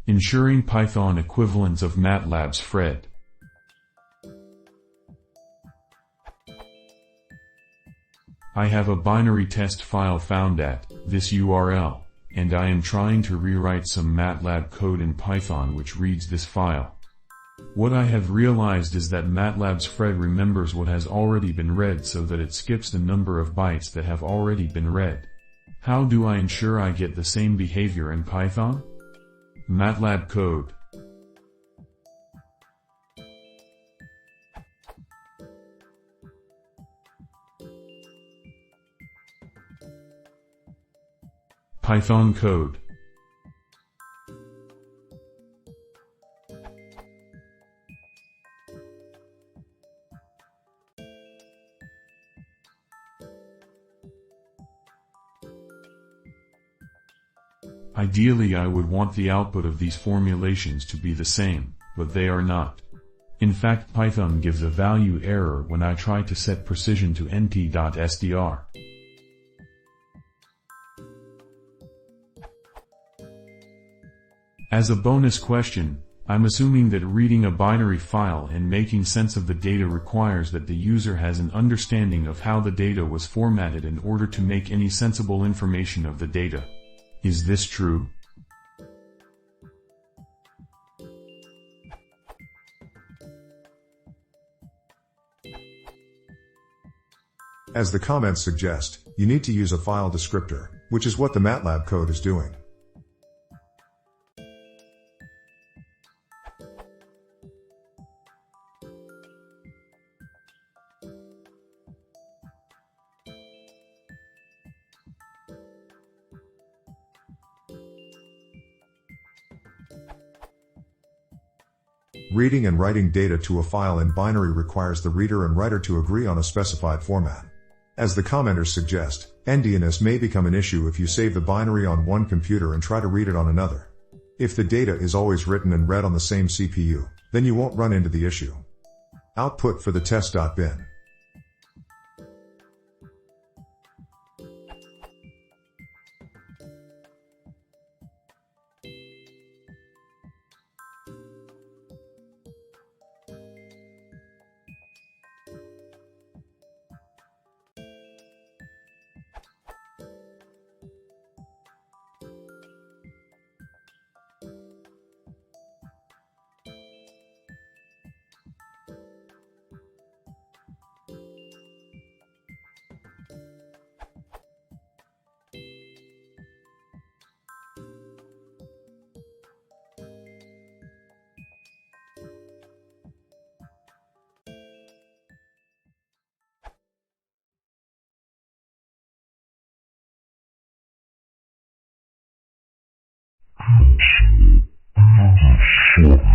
Ensuring Python equivalence of MATLAB's fread. I have a binary test file found at this URL, and I am trying to rewrite some MATLAB code in Python which reads this file. What I have realized is that MATLAB's fread remembers what has already been read so that it skips the number of bytes that have already been read. How do I ensure I get the same behavior in Python? MATLAB code. Python code. Ideally, I would want the output of these formulations to be the same, but they are not. In fact, Python gives a value error when I try to set precision to nt.str. As a bonus question, I'm assuming that reading a binary file and making sense of the data requires that the user has an understanding of how the data was formatted in order to make any sensible information of the data. Is this true? As the comments suggest, you need to use a file descriptor, which is what the MATLAB code is doing. Reading and writing data to a file in binary requires the reader and writer to agree on a specified format. As the commenters suggest, endianness may become an issue if you save the binary on one computer and try to read it on another. If the data is always written and read on the same CPU, then you won't run into the issue. Output for the test.bin. Sure.